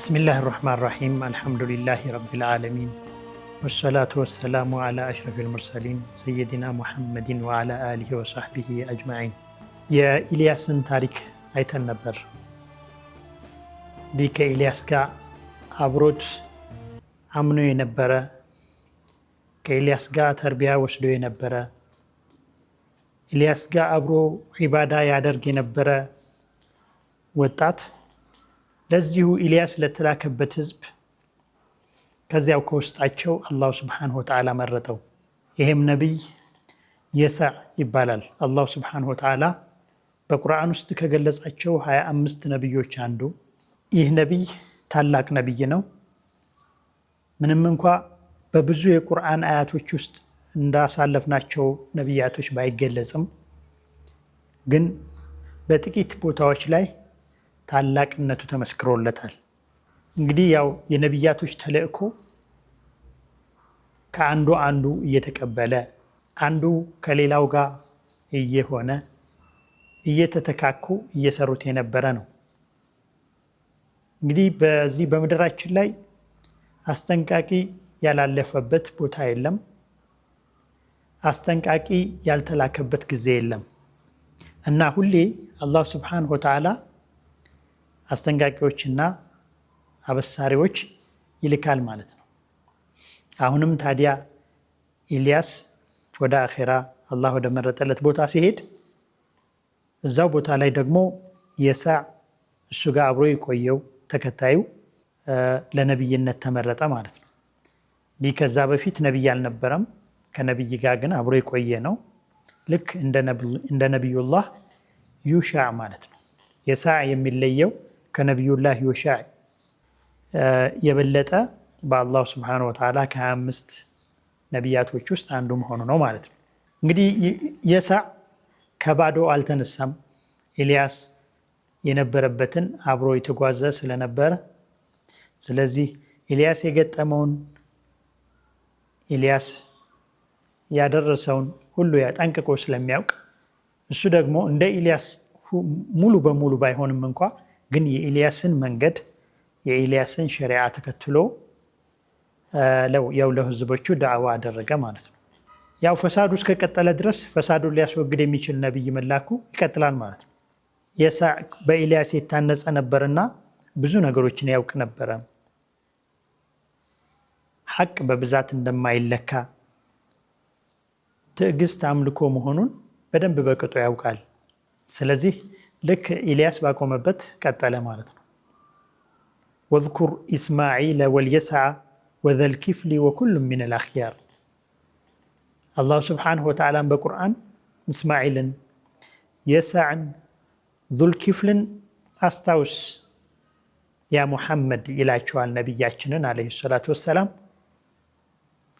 ቢስሚላህ ራህማን ራሒም አልሐምዱሊላህ ረቢል ዓለሚን ወሰላቱ ወሰላሙ ዓላ አሽረፊል ሙርሰሊን ሰይድና ሙሐመድን ወዓላ አሊሂ ወሰሕቢሂ አጅማዒን። የኢልያስን ታሪክ አይተን ነበር። እንዲህ ከኢልያስ ጋር አብሮት አምኖ የነበረ ከኢልያስ ጋር ተርቢያ ወስዶ የነበረ ኢልያስ ጋር አብሮ ዒባዳ ያደርግ የነበረ ወጣት ለዚሁ ኢልያስ ለተላከበት ህዝብ ከዚያው ከውስጣቸው አላሁ ስብሓነሁ ወተዓላ መረጠው። ይሄም ነቢይ የሳዕ ይባላል። አላሁ ስብሓነሁ ወተዓላ በቁርአን ውስጥ ከገለጻቸው 25 ነቢዮች አንዱ ይህ ነቢይ ታላቅ ነቢይ ነው። ምንም እንኳ በብዙ የቁርአን አያቶች ውስጥ እንዳሳለፍናቸው ነቢያቶች ባይገለጽም ግን በጥቂት ቦታዎች ላይ ታላቅነቱ ተመስክሮለታል። እንግዲህ ያው የነቢያቶች ተልእኮ ከአንዱ አንዱ እየተቀበለ አንዱ ከሌላው ጋር እየሆነ እየተተካኩ እየሰሩት የነበረ ነው። እንግዲህ በዚህ በምድራችን ላይ አስጠንቃቂ ያላለፈበት ቦታ የለም። አስጠንቃቂ ያልተላከበት ጊዜ የለም እና ሁሌ አላሁ ስብሓነሁ ወተዓላ አስጠንቃቂዎችና አበሳሪዎች ይልካል ማለት ነው። አሁንም ታዲያ ኢልያስ ወደ አኼራ አላህ ወደ መረጠለት ቦታ ሲሄድ እዛው ቦታ ላይ ደግሞ የሳዕ እሱ ጋር አብሮ የቆየው ተከታዩ ለነቢይነት ተመረጠ ማለት ነው። ይህ ከዛ በፊት ነቢይ አልነበረም። ከነቢይ ጋር ግን አብሮ የቆየ ነው። ልክ እንደ ነቢዩላህ ዩሻዕ ማለት ነው። የሳዕ የሚለየው ከነቢዩላህ ዩሻዕ የበለጠ በአላሁ ስብሓነሁ ወተዓላ ከ25 ነቢያቶች ውስጥ አንዱ መሆኑ ነው ማለት ነው። እንግዲህ የሳዕ ከባዶ አልተነሳም። ኢልያስ የነበረበትን አብሮ የተጓዘ ስለነበረ ስለዚህ ኢልያስ የገጠመውን ኢልያስ ያደረሰውን ሁሉ ጠንቅቆ ስለሚያውቅ እሱ ደግሞ እንደ ኢልያስ ሙሉ በሙሉ ባይሆንም እንኳ ግን የኢልያስን መንገድ የኢልያስን ሸሪዓ ተከትሎ ያው ለህዝቦቹ ዳዕዋ አደረገ ማለት ነው። ያው ፈሳዱ እስከቀጠለ ድረስ ፈሳዱን ሊያስወግድ የሚችል ነቢይ መላኩ ይቀጥላል ማለት ነው። የሳዕ በኢልያስ የታነጸ ነበርና ብዙ ነገሮችን ያውቅ ነበረ። ሐቅ በብዛት እንደማይለካ ትዕግስት አምልኮ መሆኑን በደንብ በቅጡ ያውቃል። ስለዚህ ልክ ኢልያስ ባቆመበት ቀጠለ ማለት ነው። ወዝኩር ኢስማዒለ ወልየስዓ ወዘልኪፍሊ ወኩሉም ሚነል አኽያር። አላሁ ስብሓነሁ ወተዓላን በቁርአን እስማዒልን፣ የስዓን፣ ዙልኪፍልን አስታውስ ያ ሙሐመድ ይላቸዋል ነቢያችንን ዓለይሂ ሰላቱ ወሰላም።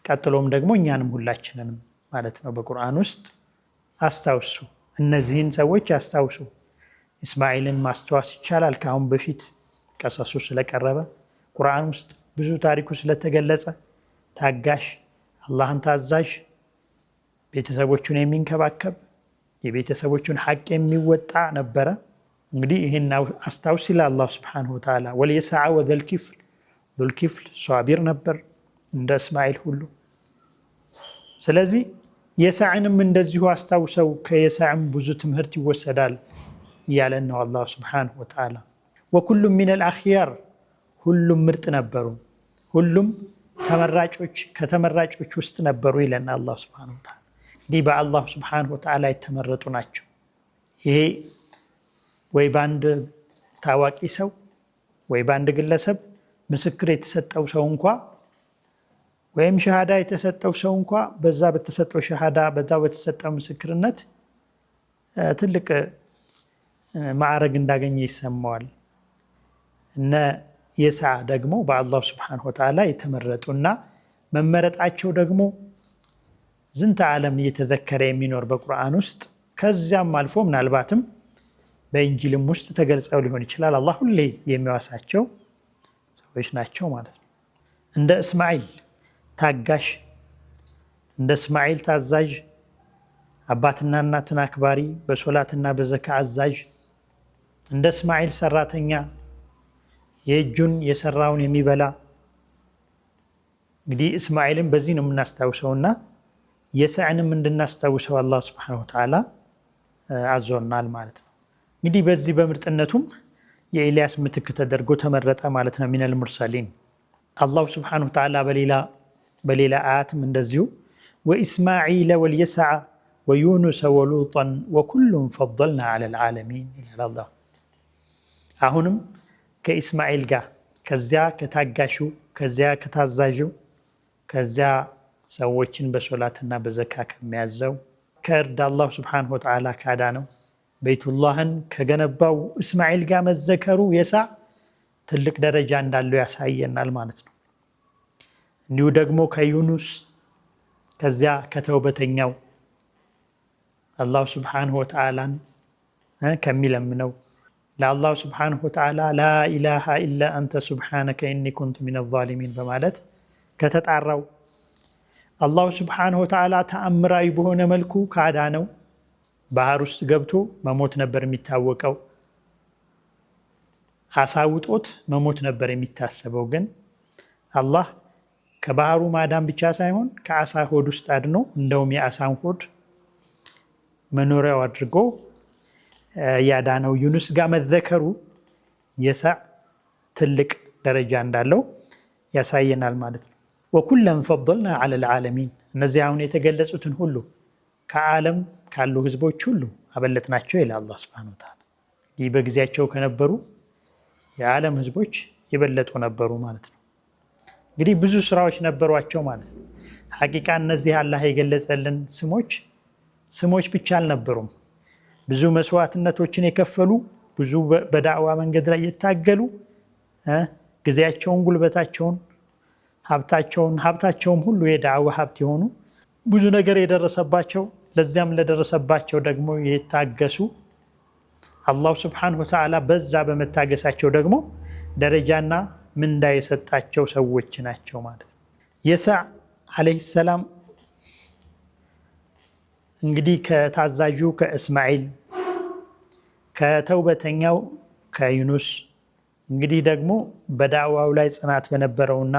ቀጥሎም ደግሞ እኛንም ሁላችንንም ማለት ነው በቁርአን ውስጥ አስታውሱ፣ እነዚህን ሰዎች አስታውሱ። እስማዒልን ማስታወስ ይቻላል ከአሁን በፊት ቀሰሱ ስለቀረበ ቁርአን ውስጥ ብዙ ታሪኩ ስለተገለጸ ታጋሽ፣ አላህን ታዛዥ፣ ቤተሰቦቹን የሚንከባከብ የቤተሰቦቹን ሐቅ የሚወጣ ነበረ። እንግዲህ ይህን አስታውስ ይላል አላሁ ስብሓነሁ ወተዓላ። ወልየስዓ ወዘልኪፍል፣ ዙልኪፍል ሷቢር ነበር እንደ እስማዒል ሁሉ። ስለዚህ የሳዕንም እንደዚሁ አስታውሰው ከየሳዕም ብዙ ትምህርት ይወሰዳል እያለን ነው አላሁ ስብሓነሁ ወተዓላ። ወኩሉም ሚነል አኽያር፣ ሁሉም ምርጥ ነበሩ፣ ሁሉም ተመራጮች ከተመራጮች ውስጥ ነበሩ ይለን አላሁ ስብሓነሁ ወተዓላ። እንዲህ በአላሁ ስብሓነሁ ወተዓላ የተመረጡ ናቸው። ይሄ ወይ በአንድ ታዋቂ ሰው ወይ በአንድ ግለሰብ ምስክር የተሰጠው ሰው እንኳ ወይም ሸሃዳ የተሰጠው ሰው እንኳ በዛ በተሰጠው ሸሃዳ በዛ በተሰጠው ምስክርነት ትልቅ ማዕረግ እንዳገኘ ይሰማዋል። እነ የስዓ ደግሞ በአላሁ ስብሓነሁ ወተዓላ የተመረጡና መመረጣቸው ደግሞ ዝንተ ዓለም እየተዘከረ የሚኖር በቁርአን ውስጥ ከዚያም አልፎ ምናልባትም በኢንጂልም ውስጥ ተገልጸው ሊሆን ይችላል። አላህ ሁሌ የሚዋሳቸው ሰዎች ናቸው ማለት ነው። እንደ እስማዒል ታጋሽ፣ እንደ እስማዒል ታዛዥ፣ አባትና እናትን አክባሪ፣ በሶላትና በዘካ አዛዥ፣ እንደ እስማዒል ሰራተኛ፣ የእጁን የሰራውን የሚበላ። እንግዲህ እስማኤልን በዚህ ነው የምናስታውሰውና የሳዕንም እንድናስታውሰው አላህ ሱብሓነሁ ወተዓላ አዞናል ማለት ነው። እንግዲህ በዚህ በምርጥነቱም የኤልያስ ምትክ ተደርጎ ተመረጠ ማለት ነው። ሚነል ሙርሰሊን አላሁ ሱብሓነሁ ወተዓላ በሌላ አያትም እንደዚሁ ወኢስማዒለ ወልየስዓ ወዩኑሰ ወሉጠን ወኩሉን ፈደልና ዐለል ዓለሚን ይላል አላህ። አሁንም ከኢስማኤል ጋር ከዚያ ከታጋሹ ከዚያ ከታዛዡ ከዚያ ሰዎችን በሶላትና በዘካ ከሚያዘው ከእርድ አላሁ ሱብሓነሁ ወተዓላ ካዳነው ቤቱላህን ከገነባው እስማኤል ጋር መዘከሩ የሳዕ ትልቅ ደረጃ እንዳለው ያሳየናል ማለት ነው። እንዲሁ ደግሞ ከዩኑስ ከዚያ ከተውበተኛው አላሁ ሱብሓነሁ ወተዓላን ከሚለምነው ለአላሁ ሱብሓነሁ ወተዓላ ላኢላሃ ኢላ አንተ ሱብሓነከ ኢኒ ኩንቱ ሚነ ዛሊሚን በማለት ከተጣራው አላሁ ሱብሓነሁ ወተዓላ ተአምራዊ በሆነ መልኩ ካዳነው ባህር ውስጥ ገብቶ መሞት ነበር የሚታወቀው። አሳ ውጦት መሞት ነበር የሚታሰበው። ግን አላህ ከባህሩ ማዳን ብቻ ሳይሆን ከአሳ ሆድ ውስጥ አድኖ እንደውም የአሳን ሆድ መኖሪያው አድርጎ ያዳነው ዩኑስ ጋር መዘከሩ የሳዕ ትልቅ ደረጃ እንዳለው ያሳየናል ማለት ነው። ወኩለን ፈደልና ዐለል ዓለሚን እነዚህ አሁን የተገለጹትን ሁሉ ከዓለም ካሉ ህዝቦች ሁሉ አበለጥናቸው ይላል አላህ ሱብሓነሁ ወተዓላ። ይህ በጊዜያቸው ከነበሩ የዓለም ህዝቦች የበለጡ ነበሩ ማለት ነው። እንግዲህ ብዙ ስራዎች ነበሯቸው ማለት ነው። ሐቂቃ እነዚህ አላህ የገለጸልን ስሞች ብቻ አልነበሩም። ብዙ መስዋዕትነቶችን የከፈሉ ብዙ በዳዕዋ መንገድ ላይ የታገሉ ጊዜያቸውን፣ ጉልበታቸውን፣ ሀብታቸውም ሁሉ የዳዕዋ ሀብት የሆኑ ብዙ ነገር የደረሰባቸው ለዚያም ለደረሰባቸው ደግሞ የታገሱ አላሁ ሱብሓነሁ ወተዓላ በዛ በመታገሳቸው ደግሞ ደረጃና ምንዳ የሰጣቸው ሰዎች ናቸው ማለት ነው። የሳዕ ዓለይሂ ሰላም እንግዲህ ከታዛዡ ከእስማኤል ከተውበተኛው ከዩኑስ እንግዲህ ደግሞ በዳዕዋው ላይ ጽናት በነበረውና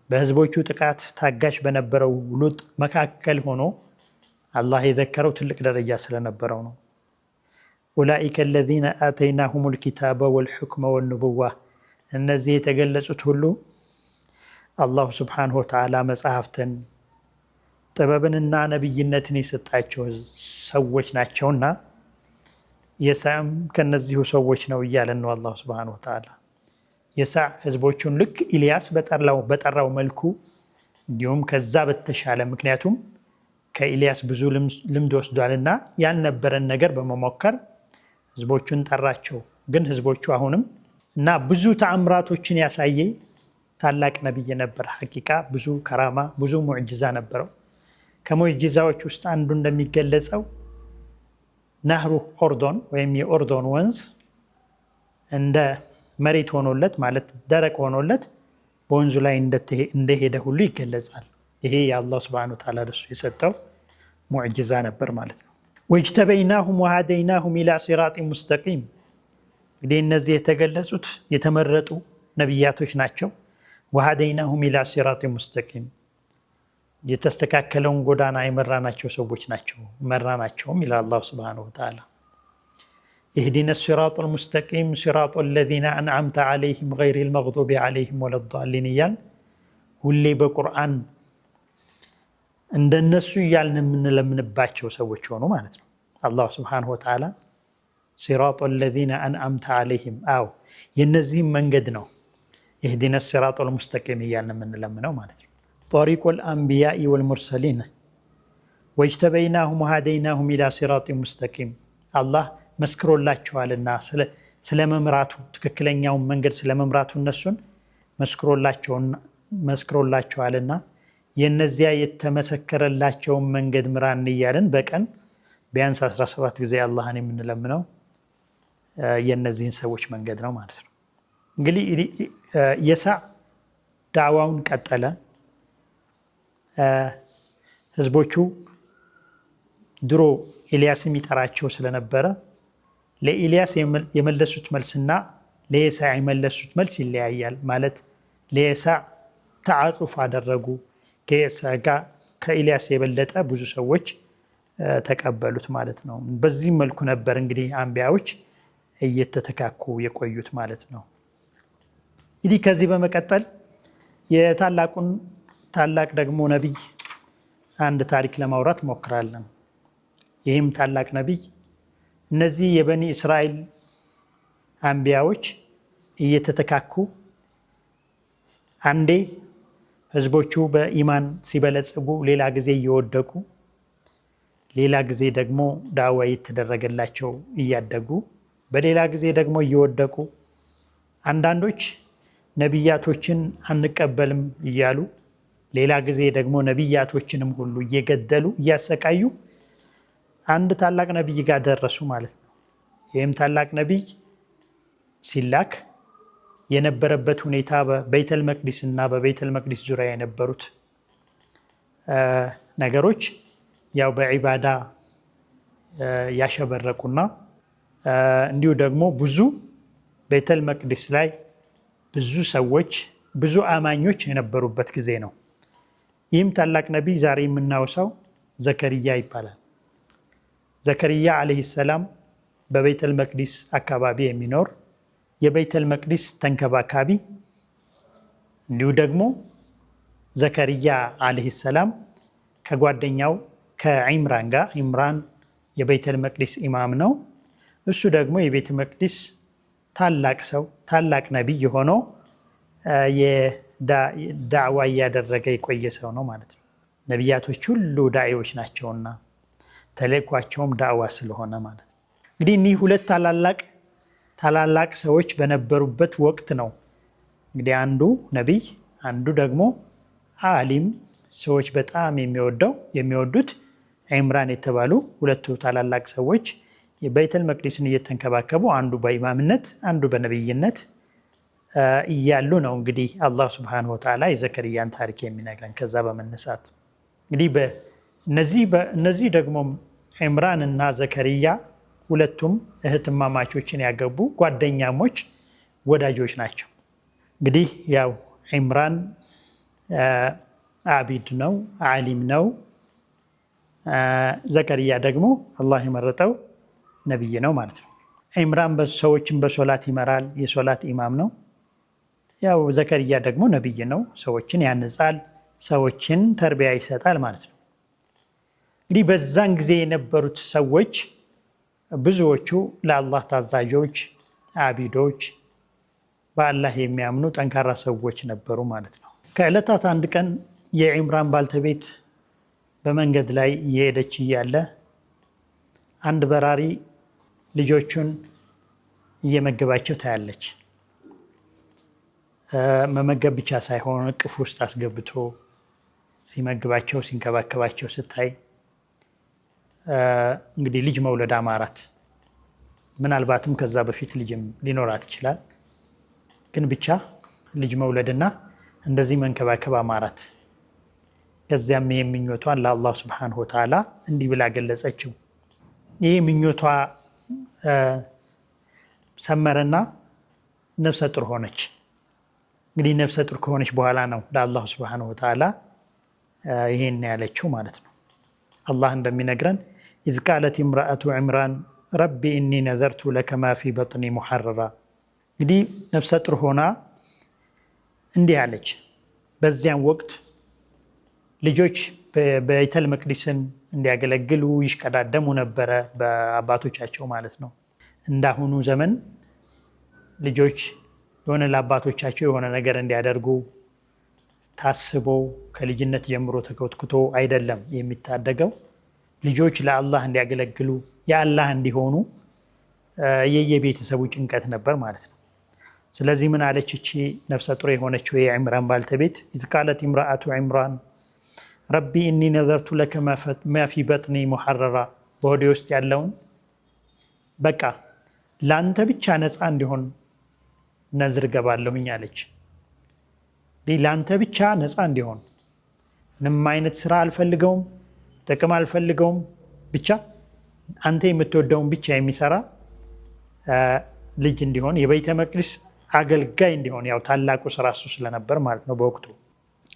በህዝቦቹ ጥቃት ታጋሽ በነበረው ሉጥ መካከል ሆኖ አላህ የዘከረው ትልቅ ደረጃ ስለነበረው ነው። ኡላኢከ አለዚነ አተይናሁሙል ኪታበ ወልሑክመ ወኑቡዋ እነዚህ የተገለጹት ሁሉ አላሁ ሱብሓነሁ ወተዓላ መጽሐፍትን ጥበብንና ነብይነትን የሰጣቸው ሰዎች ናቸውና የሳዕም ከነዚሁ ሰዎች ነው እያለን ነው አላሁ ሱብሓነሁ ወተዓላ። የሳዕ ህዝቦቹን ልክ ኢልያስ በጠራው መልኩ እንዲሁም ከዛ በተሻለ ምክንያቱም ከኢልያስ ብዙ ልምድ ወስዷልና ያልነበረን ነገር በመሞከር ህዝቦቹን ጠራቸው። ግን ህዝቦቹ አሁንም እና ብዙ ተአምራቶችን ያሳየ ታላቅ ነብይ ነበር። ሐቂቃ ብዙ ከራማ ብዙ ሙዕጅዛ ነበረው። ከሙዕጅዛዎች ውስጥ አንዱ እንደሚገለጸው ነህሩ ኦርዶን ወይም የኦርዶን ወንዝ እንደ መሬት ሆኖለት ማለት ደረቅ ሆኖለት በወንዙ ላይ እንደሄደ ሁሉ ይገለጻል። ይሄ የአላህ ሱብሓነሁ ወተዓላ ለሱ የሰጠው ሙዕጅዛ ነበር ማለት ነው። ወጅተበይናሁም ወሃደይናሁም ኢላ ሲራጢን ሙስተቂም እንግዲህ እነዚህ የተገለጹት የተመረጡ ነቢያቶች ናቸው። ወሃደይናሁም ኢላ ሲራጢን ሙስተቂም የተስተካከለውን ጎዳና የመራናቸው ሰዎች ናቸው መራናቸውም ይላል አላህ ሱብሓነሁ ወተዓላ። ኢህዲነ ሲራጠል ሙስተቂም ሲራጠል ለዚነ አንዓምተ ዐለይሂም ገይሪል መግዱቢ ዐለይሂም ወለዷሊን እያልን ሁሌ በቁርአን እንደነሱ እያልን የምንለምንባቸው ሰዎች ሆኑ ማለት ነው። አላህ ሱብሓነሁ ወተዓላ ሲራጠል ለዚነ አንዓምተ ዐለይሂም አው የነዚህም መንገድ ነው ኢህዲነ ሲራጠል ሙስተቂም እያልን የምንለምነው ማለት ነው። ጠሪቁል አንቢያኢ ወልሙርሰሊን ወጅተበይናሁም ወሃደይናሁም ኢላ ሲራጢን ሙስተቂም አላህ መስክሮላቸዋልና ስለ መምራቱ ትክክለኛውን መንገድ ስለ መምራቱ እነሱን መስክሮላቸዋልና የነዚያ የተመሰከረላቸውን መንገድ ምራን እያልን በቀን ቢያንስ 17 ጊዜ አላህን የምንለምነው የነዚህን ሰዎች መንገድ ነው ማለት ነው። እንግዲህ የሳዕ ዳዕዋውን ቀጠለ። ህዝቦቹ ድሮ ኤልያስ የሚጠራቸው ስለነበረ ለኤልያስ የመለሱት መልስና ለየሳዕ የመለሱት መልስ ይለያያል። ማለት ለየሳዕ ተዓጡፍ አደረጉ። ከየሳዕ ጋር ከኢልያስ የበለጠ ብዙ ሰዎች ተቀበሉት ማለት ነው። በዚህ መልኩ ነበር እንግዲህ አንቢያዎች እየተተካኩ የቆዩት ማለት ነው። እንግዲህ ከዚህ በመቀጠል የታላቁን ታላቅ ደግሞ ነቢይ አንድ ታሪክ ለማውራት ሞክራለን። ይህም ታላቅ ነቢይ እነዚህ የበኒ እስራኤል አንቢያዎች እየተተካኩ አንዴ ህዝቦቹ በኢማን ሲበለጽጉ፣ ሌላ ጊዜ እየወደቁ፣ ሌላ ጊዜ ደግሞ ዳዋ የተደረገላቸው እያደጉ፣ በሌላ ጊዜ ደግሞ እየወደቁ፣ አንዳንዶች ነቢያቶችን አንቀበልም እያሉ፣ ሌላ ጊዜ ደግሞ ነቢያቶችንም ሁሉ እየገደሉ እያሰቃዩ አንድ ታላቅ ነቢይ ጋር ደረሱ ማለት ነው። ይህም ታላቅ ነቢይ ሲላክ የነበረበት ሁኔታ በቤተል መቅዲስ እና በቤተል መቅዲስ ዙሪያ የነበሩት ነገሮች ያው በዒባዳ ያሸበረቁና እንዲሁ ደግሞ ብዙ ቤተል መቅዲስ ላይ ብዙ ሰዎች ብዙ አማኞች የነበሩበት ጊዜ ነው። ይህም ታላቅ ነቢይ ዛሬ የምናወሳው ዘከርያ ይባላል። ዘከርያ ዓለይሂ ሰላም በቤተል መቅዲስ አካባቢ የሚኖር የቤተል መቅዲስ ተንከባካቢ፣ እንዲሁ ደግሞ ዘከርያ ዓለይሂ ሰላም ከጓደኛው ከዒምራን ጋር፣ ዒምራን የቤተል መቅዲስ ኢማም ነው። እሱ ደግሞ የቤተ መቅዲስ ታላቅ ሰው ታላቅ ነቢይ ሆኖ ዳዕዋ እያደረገ የቆየ ሰው ነው ማለት ነው። ነቢያቶች ሁሉ ዳዒዎች ናቸውና ተልእኳቸውም ዳዕዋ ስለሆነ ማለት ነው። እንግዲህ እኒህ ሁለት ታላላቅ ሰዎች በነበሩበት ወቅት ነው እንግዲህ አንዱ ነቢይ አንዱ ደግሞ ዓሊም፣ ሰዎች በጣም የሚወዱት ዒምራን የተባሉ ሁለቱ ታላላቅ ሰዎች የቤተል መቅዲስን እየተንከባከቡ አንዱ በኢማምነት አንዱ በነቢይነት እያሉ ነው እንግዲህ አላህ ሱብሓነሁ ወተዓላ የዘከርያን ታሪክ የሚነግረን። ከዛ በመነሳት እንግዲህ እነዚህ ደግሞ ዒምራን እና ዘከርያ ሁለቱም እህትማማቾችን ያገቡ ጓደኛሞች ወዳጆች ናቸው። እንግዲህ ያው ዒምራን አቢድ ነው፣ ዓሊም ነው። ዘከርያ ደግሞ አላህ የመረጠው ነቢይ ነው ማለት ነው። ዒምራን ሰዎችን በሶላት ይመራል፣ የሶላት ኢማም ነው። ያው ዘከርያ ደግሞ ነቢይ ነው፣ ሰዎችን ያንጻል፣ ሰዎችን ተርቢያ ይሰጣል ማለት ነው። እንግዲህ በዛን ጊዜ የነበሩት ሰዎች ብዙዎቹ ለአላህ ታዛዦች፣ አቢዶች፣ በአላህ የሚያምኑ ጠንካራ ሰዎች ነበሩ ማለት ነው። ከዕለታት አንድ ቀን የዒምራን ባልተቤት በመንገድ ላይ እየሄደች እያለ አንድ በራሪ ልጆቹን እየመገባቸው ታያለች። መመገብ ብቻ ሳይሆን እቅፍ ውስጥ አስገብቶ ሲመግባቸው ሲንከባከባቸው ስታይ እንግዲህ ልጅ መውለድ አማራት። ምናልባትም ከዛ በፊት ልጅም ሊኖራት ይችላል። ግን ብቻ ልጅ መውለድና እንደዚህ መንከባከብ አማራት። ከዚያም ይሄ ምኞቷን ለአላህ ሱብሓነሁ ወተዓላ እንዲህ ብላ ገለጸችው። ይሄ ምኞቷ ሰመረና ነፍሰ ጡር ሆነች። እንግዲህ ነፍሰ ጡር ከሆነች በኋላ ነው ለአላህ ሱብሓነሁ ወተዓላ ይሄን ያለችው ማለት ነው። አላህ እንደሚነግረን ኢዝ ቃለት ኢምረአቱ ዒምራን ረቢ ኢኒ ነዘርቱ ለከ ማ ፊ በጥኒ ሙሐረራ። እንግዲህ ነፍሰ ጡር ሆና እንዲህ አለች። በዚያም ወቅት ልጆች ቤተል መቅዲስን እንዲያገለግሉ ይሽቀዳደሙ ነበረ፣ በአባቶቻቸው ማለት ነው። እንዳሁኑ ዘመን ልጆች የሆነ ለአባቶቻቸው የሆነ ነገር እንዲያደርጉ ታስቦ ከልጅነት ጀምሮ ተኮትኩቶ አይደለም የሚታደገው። ልጆች ለአላህ እንዲያገለግሉ የአላህ እንዲሆኑ የየቤተሰቡ ጭንቀት ነበር ማለት ነው። ስለዚህ ምን አለች እቺ ነፍሰ ጡር የሆነችው የዒምራን ባልተቤት ኢዝ ቃለት ኢምረአቱ ዒምራን ረቢ ኢኒ ነዘርቱ ለከ ማ ፊ በጥኒ ሙሐረራ፣ በሆዴ ውስጥ ያለውን በቃ ለአንተ ብቻ ነፃ እንዲሆን ነዝር ገባለሁኝ አለች። ለአንተ ብቻ ነፃ እንዲሆን ምንም አይነት ስራ አልፈልገውም፣ ጥቅም አልፈልገውም፣ ብቻ አንተ የምትወደውን ብቻ የሚሰራ ልጅ እንዲሆን የቤተ መቅደስ አገልጋይ እንዲሆን ያው ታላቁ ስራ እሱ ስለነበር ማለት ነው በወቅቱ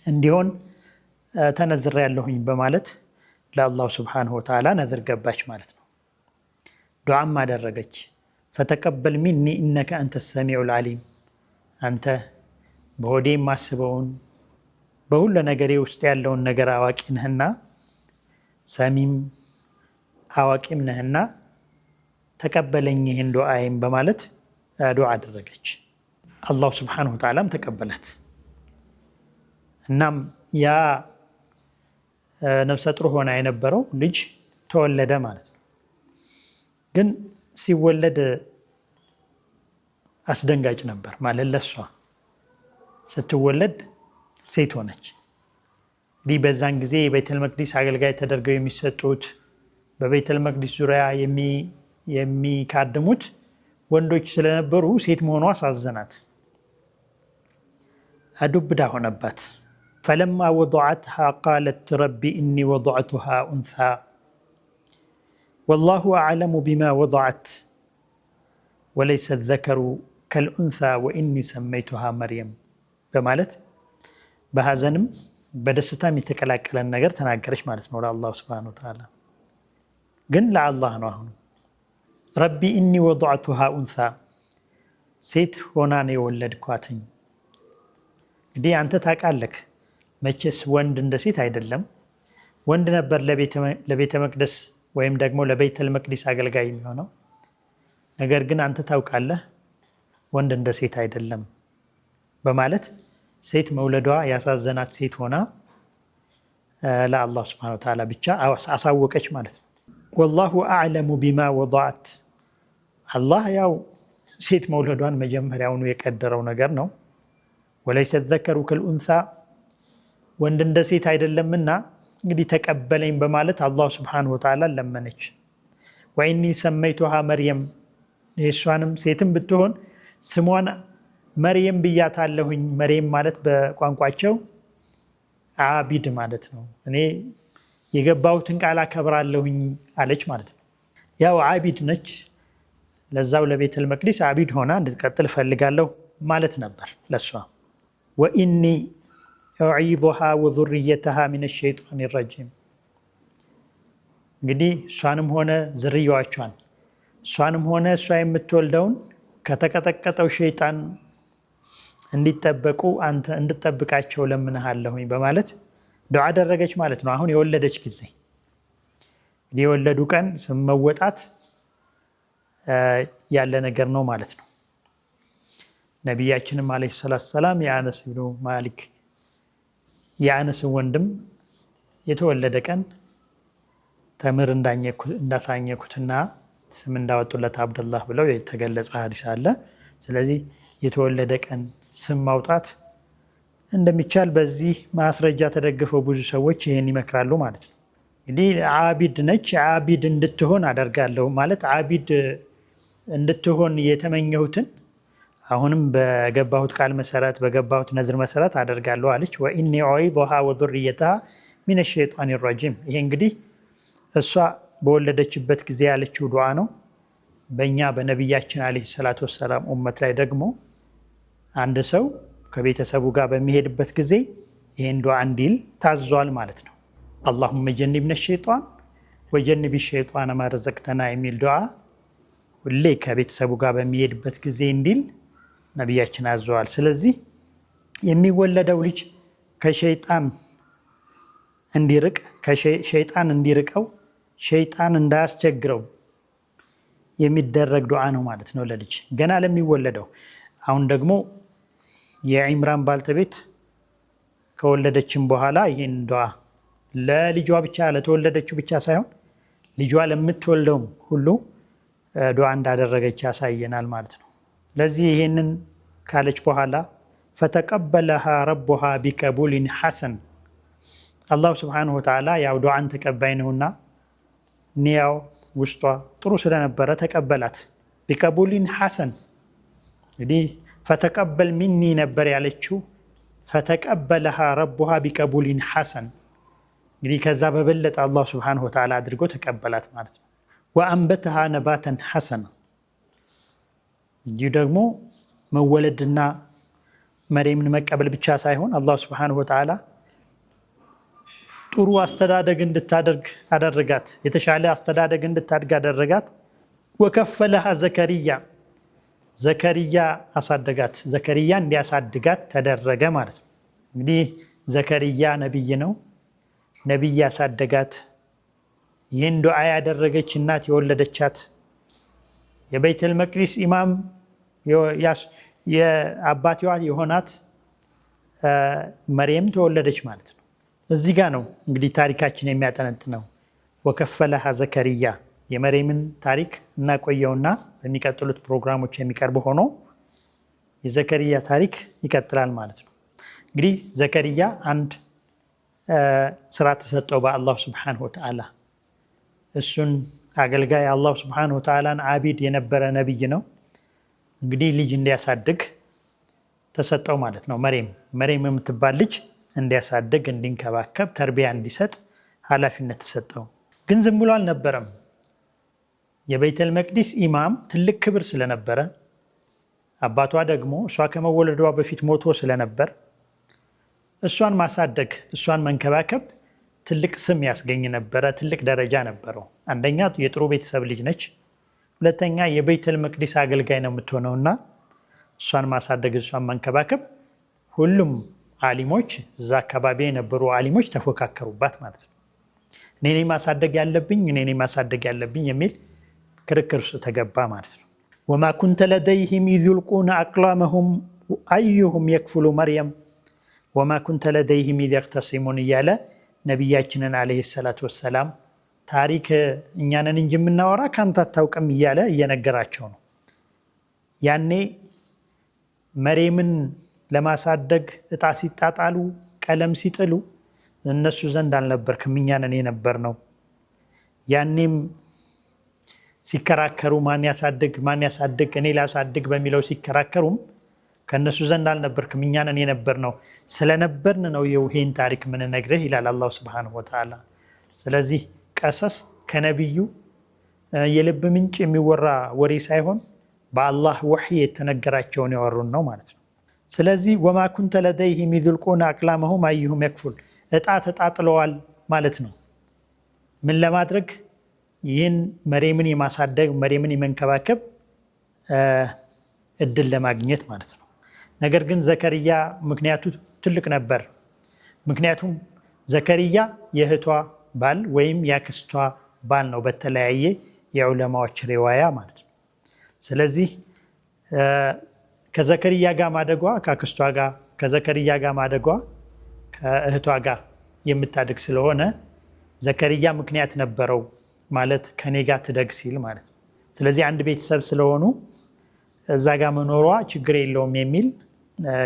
እንዲሆን ተነዝሬያለሁኝ በማለት ለአላህ ሱብሓነሁ ወተዓላ ነዝር ገባች ማለት ነው። ዱዓም አደረገች። ፈተቀበል ሚኒ ኢነከ አንተ ሰሚዑል ዓሊም፣ አንተ በሆዴ የማስበውን በሁሉ ነገሬ ውስጥ ያለውን ነገር አዋቂ ነህና ሰሚም አዋቂም ነህና ተቀበለኝ ይህን ዱዓዬን በማለት ዱዓ አደረገች። አላሁ ሱብሓነሁ ወተዓላም ተቀበላት። እናም ያ ነፍሰ ጡር ሆና የነበረው ልጅ ተወለደ ማለት ነው። ግን ሲወለድ አስደንጋጭ ነበር ማለት ለሷ ስትወለድ ሴት ሆነች። እንዲህ በዛን ጊዜ የቤተል መቅዲስ አገልጋይ ተደርገው የሚሰጡት በቤተል መቅዲስ ዙሪያ የሚካድሙት ወንዶች ስለነበሩ ሴት መሆኗ አሳዘናት፣ አዱብዳ ሆነባት። ፈለማ ወضዐትሃ ቃለት ረቢ እኒ ወضዐቱሃ ኡንሳ ወላሁ አዕለሙ ቢማ ወضዐት ወለይሰ ዘከሩ ከልኡንሳ ወኢኒ ሰመይቱሃ መርየም በማለት በሀዘንም በደስታም የተቀላቀለን ነገር ተናገረች ማለት ነው ለአላሁ ሱብሓነሁ ወተዓላ። ግን ለአላህ ነው። አሁን ረቢ እኒ ወضዐቱሃ ኡንሳ ሴት ሆና ነው የወለድኳትኝ። እንግዲህ አንተ ታውቃለህ መቼስ ወንድ እንደ ሴት አይደለም። ወንድ ነበር ለቤተ መቅደስ ወይም ደግሞ ለቤተል መቅዲስ አገልጋይ የሚሆነው። ነገር ግን አንተ ታውቃለህ ወንድ እንደ ሴት አይደለም በማለት ሴት መውለዷ ያሳዘናት ሴት ሆና ለአላህ ሱብሓነሁ ወተዓላ ብቻ አሳወቀች ማለት ነው። ወላሁ አዕለሙ ቢማ ወضዐት አላህ ያው ሴት መውለዷን መጀመሪያውኑ የቀደረው ነገር ነው። ወለይሰ ዘከሩ ከልኡንሳ ወንድ እንደ ሴት አይደለምና እንግዲህ ተቀበለኝ በማለት አላህ ሱብሓነሁ ወተዓላ ለመነች። ወኢኒ ሰመይቱሃ መርየም የእሷንም ሴትም ብትሆን ስሟን መርየም ብያታለሁኝ። መርየም ማለት በቋንቋቸው አቢድ ማለት ነው። እኔ የገባሁትን ቃል አከብራለሁኝ አለች ማለት ነው። ያው አቢድ ነች፣ ለዛው ለቤተል መቅዲስ አቢድ ሆና እንድትቀጥል እፈልጋለሁ ማለት ነበር ለሷ። ወኢኒ ኡዒዙሃ ወዙርየተሃ ሚነ ሸይጣን ረጂም እንግዲህ እሷንም ሆነ ዝርያዎቿን እሷንም ሆነ እሷ የምትወልደውን ከተቀጠቀጠው ሸይጣን እንዲጠበቁ አንተ እንድጠብቃቸው ለምንሃለሁኝ በማለት ዱዓ አደረገች ማለት ነው። አሁን የወለደች ጊዜ የወለዱ ቀን ስም መወጣት ያለ ነገር ነው ማለት ነው። ነቢያችንም ዓለይሂ ሰላቱ ወሰላም የአነስ ብኑ ማሊክ የአነስን ወንድም የተወለደ ቀን ተምር እንዳሳኘኩትና ስም እንዳወጡለት አብደላህ ብለው የተገለጸ ሐዲስ አለ። ስለዚህ የተወለደ ቀን ስም ማውጣት እንደሚቻል በዚህ ማስረጃ ተደግፈው ብዙ ሰዎች ይሄን ይመክራሉ ማለት ነው። እንግዲህ አቢድ ነች፣ አቢድ እንድትሆን አደርጋለሁ ማለት አቢድ እንድትሆን የተመኘሁትን አሁንም በገባሁት ቃል መሰረት በገባሁት ነዝር መሰረት አደርጋለሁ አለች። ወኢኒ ኡዒዙሃ ወዙርየተሃ ሚነ ሸይጣን ረጂም ይሄ እንግዲህ እሷ በወለደችበት ጊዜ ያለችው ዱዓ ነው። በእኛ በነቢያችን ዓለይሂ ሰላቱ ወሰላም ኡመት ላይ ደግሞ አንድ ሰው ከቤተሰቡ ጋር በሚሄድበት ጊዜ ይህን ዱዓ እንዲል ታዟል ማለት ነው። አላሁመ ጀኒብነ ሸይጣን ወጀኒብ ሸይጣን ማ ረዘቅተና የሚል ዱዓ ሁሌ ከቤተሰቡ ጋር በሚሄድበት ጊዜ እንዲል ነቢያችን አዘዋል። ስለዚህ የሚወለደው ልጅ ከሸይጣን እንዲርቅ ከሸይጣን እንዲርቀው ሸይጣን እንዳያስቸግረው የሚደረግ ዱዓ ነው ማለት ነው ለልጅ ገና ለሚወለደው። አሁን ደግሞ የዒምራን ባልተቤት ከወለደችም በኋላ ይህን ዱዓ ለልጇ ብቻ ለተወለደችው ብቻ ሳይሆን ልጇ ለምትወልደውም ሁሉ ዱዓ እንዳደረገች ያሳየናል ማለት ነው። ለዚህ ይህንን ካለች በኋላ ፈተቀበለሃ ረቡሃ ቢቀቡሊን ሐሰን አላሁ ስብሓነሁ ወተዓላ ያው ዱዓን ተቀባይ ነውና ኒያው ውስጧ ጥሩ ስለነበረ ተቀበላት። ቢቀቡሊን ሐሰን እንግዲህ ፈተቀበል ሚኒ ነበር ያለችው። ፈተቀበለሃ ረቡሃ ቢቀቡሊን ሐሰን እንግዲህ ከዛ በበለጠ አላሁ ስብሓነሁ ወተዓላ አድርጎ ተቀበላት ማለት ነው። ወአንበተሃ ነባተን ሐሰን እንዲሁ ደግሞ መወለድና መርየምን መቀበል ብቻ ሳይሆን አላህ ሱብሓነሁ ወተዓላ ጥሩ አስተዳደግ እንድታደርግ አደረጋት። የተሻለ አስተዳደግ እንድታድግ አደረጋት። ወከፈለሃ ዘከርያ አሳደጋት። ዘከርያ እንዲያሳድጋት ተደረገ ማለት ነው። እንግዲህ ዘከርያ ነቢይ ነው። ነቢይ ያሳደጋት፣ ይህን ዱዓ ያደረገች እናት የወለደቻት፣ የበይተል መቅዲስ ኢማም የአባትዋ የሆናት መርየም ተወለደች ማለት ነው። እዚህ ጋ ነው እንግዲህ ታሪካችን የሚያጠነጥነው። ወከፈለሃ ዘከርያ የመርየምን ታሪክ እናቆየውና በሚቀጥሉት ፕሮግራሞች የሚቀርብ ሆኖ የዘከርያ ታሪክ ይቀጥላል ማለት ነው። እንግዲህ ዘከርያ አንድ ስራ ተሰጠው በአላህ ሱብሓነሁ ወተዓላ። እሱን አገልጋይ አላህ ሱብሓነሁ ወተዓላን አቢድ የነበረ ነቢይ ነው። እንግዲህ ልጅ እንዲያሳድግ ተሰጠው ማለት ነው። መርየም የምትባል ልጅ እንዲያሳድግ፣ እንዲንከባከብ፣ ተርቢያ እንዲሰጥ ኃላፊነት ተሰጠው። ግን ዝም ብሎ አልነበረም። የበይተል መቅዲስ ኢማም ትልቅ ክብር ስለነበረ፣ አባቷ ደግሞ እሷ ከመወለዷ በፊት ሞቶ ስለነበር እሷን ማሳደግ፣ እሷን መንከባከብ ትልቅ ስም ያስገኝ ነበረ። ትልቅ ደረጃ ነበረው። አንደኛ የጥሩ ቤተሰብ ልጅ ነች። ሁለተኛ የበይተል መቅዲስ አገልጋይ ነው የምትሆነውና እሷን ማሳደግ፣ እሷን መንከባከብ ሁሉም አሊሞች፣ እዛ አካባቢ የነበሩ አሊሞች ተፎካከሩባት ማለት ነው። እኔ ማሳደግ ያለብኝ የሚል ክርክር ውስጥ ተገባ ማለት ነው። ወማ ኩንተ ለደይሂም ኢዝ ዩልቁነ አቅላመሁም አዩሁም የክፍሉ መርየም ወማ ኩንተ ለደይሂም ኢዝ የኽተሲሙን እያለ ነቢያችንን ዓለይሂ ሰላቱ ወሰላም ታሪክ እኛንን እንጂ የምናወራ ካንተ አታውቅም እያለ እየነገራቸው ነው። ያኔ መርየምን ለማሳደግ እጣ ሲጣጣሉ፣ ቀለም ሲጥሉ እነሱ ዘንድ አልነበርክም፣ እኛንን የነበር ነው። ያኔም ሲከራከሩ ማን ያሳድግ እኔ ላሳድግ በሚለው ሲከራከሩም ከነሱ ዘንድ አልነበርክም፣ እኛንን የነበር ነው። ስለነበርን ነው ይሄን ታሪክ ምንነግርህ ይላል አላህ ሱብሓነሁ ወተዓላ። ስለዚህ ቀሰስ ከነቢዩ የልብ ምንጭ የሚወራ ወሬ ሳይሆን በአላህ ወሕይ የተነገራቸውን ያወሩን ነው ማለት ነው። ስለዚህ ወማ ኩንተ ለደይሂም ኢዝ ዩልቁነ አቅላመሁም አዩሁም የክፉል እጣ ተጣጥለዋል ማለት ነው። ምን ለማድረግ? ይህን መርየምን የማሳደግ መርየምን የመንከባከብ እድል ለማግኘት ማለት ነው። ነገር ግን ዘከርያ ምክንያቱ ትልቅ ነበር። ምክንያቱም ዘከርያ የእህቷ ባል ወይም የአክስቷ ባል ነው በተለያየ የዑለማዎች ሪዋያ ማለት ነው። ስለዚህ ከዘከርያ ጋር ማደጓ ከአክስቷ ጋር፣ ከዘከርያ ጋር ማደጓ ከእህቷ ጋር የምታድግ ስለሆነ ዘከርያ ምክንያት ነበረው ማለት ከኔ ጋር ትደግ ሲል ማለት ነው። ስለዚህ አንድ ቤተሰብ ስለሆኑ እዛ ጋር መኖሯ ችግር የለውም የሚል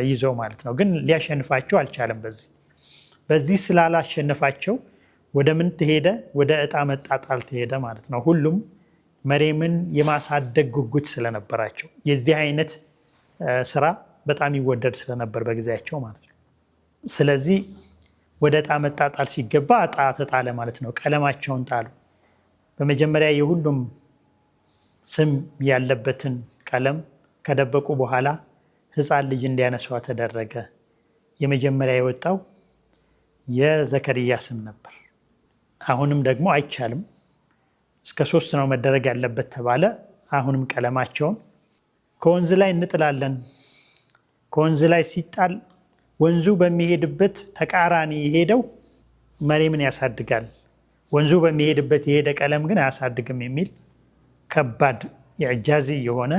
ይዘው ማለት ነው። ግን ሊያሸንፋቸው አልቻለም። በዚህ ስላላሸነፋቸው ወደ ምን ተሄደ? ወደ እጣ መጣጣል ተሄደ ማለት ነው። ሁሉም መርየምን የማሳደግ ጉጉት ስለነበራቸው የዚህ አይነት ስራ በጣም ይወደድ ስለነበር በጊዜያቸው ማለት ነው። ስለዚህ ወደ እጣ መጣጣል ሲገባ እጣ ተጣለ ማለት ነው። ቀለማቸውን ጣሉ። በመጀመሪያ የሁሉም ስም ያለበትን ቀለም ከደበቁ በኋላ ህፃን ልጅ እንዲያነሷ ተደረገ። የመጀመሪያ የወጣው የዘከርያ ስም ነበር። አሁንም ደግሞ አይቻልም፣ እስከ 3 ነው መደረግ ያለበት ተባለ። አሁንም ቀለማቸውን ከወንዝ ላይ እንጥላለን። ከወንዝ ላይ ሲጣል ወንዙ በሚሄድበት ተቃራኒ የሄደው መርየምን ያሳድጋል፣ ወንዙ በሚሄድበት የሄደ ቀለም ግን አያሳድግም የሚል ከባድ የዕጃዚ የሆነ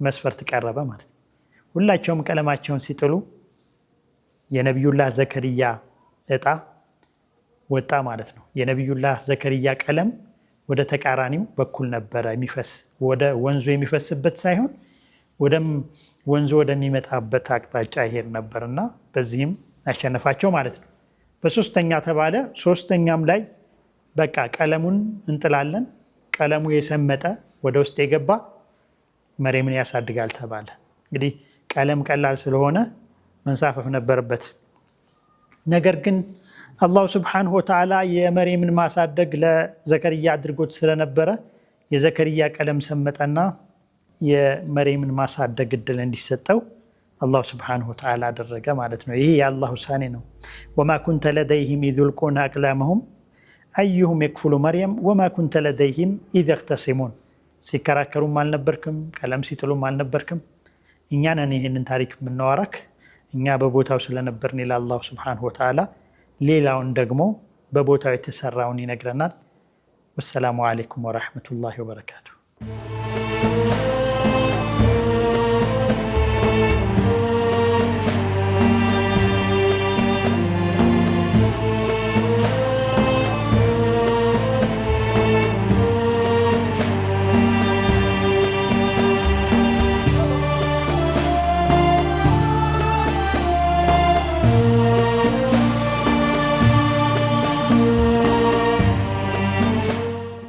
መስፈርት ቀረበ ማለት ነው። ሁላቸውም ቀለማቸውን ሲጥሉ የነቢዩላህ ዘከርያ እጣ ወጣ ማለት ነው። የነቢዩላህ ዘከርያ ቀለም ወደ ተቃራኒው በኩል ነበረ የሚፈስ፣ ወደ ወንዙ የሚፈስበት ሳይሆን ወንዙ ወደሚመጣበት አቅጣጫ ይሄድ ነበርና በዚህም አሸነፋቸው ማለት ነው። በሶስተኛ ተባለ። ሶስተኛም ላይ በቃ ቀለሙን እንጥላለን፣ ቀለሙ የሰመጠ ወደ ውስጥ የገባ መርየምን ያሳድጋል ተባለ። እንግዲህ ቀለም ቀላል ስለሆነ መንሳፈፍ ነበረበት። ነገር ግን አላሁ ስብሓነሁ ወተዓላ የመርየምን ማሳደግ ለዘከርያ አድርጎት ስለነበረ የዘከርያ ቀለም ሰመጠና የመርየምን ማሳደግ እድል እንዲሰጠው አላሁ ስብሓነሁ ወተዓላ አደረገ ማለት ነው። ይህ የአላህ ውሳኔ ነው። ወማ ኩንተ ለደይሂም ኢዝ ዩልቁነ አቅላመሁም አዩሁም የክፍሉ መርየም ወማ ኩንተ ለደይሂም ኢዝ የኽተሲሙን። ሲከራከሩም አልነበርክም፣ ቀለም ሲጥሉም አልነበርክም። እኛ ነን ይህንን ታሪክ የምናወራክ፣ እኛ በቦታው ስለነበርን ይላል አላሁ ስብሓነሁ ወተዓላ። ሌላውን ደግሞ በቦታው የተሰራውን ይነግረናል። ወሰላሙ አለይኩም ወረሕመቱላሂ ወበረካቱሁ።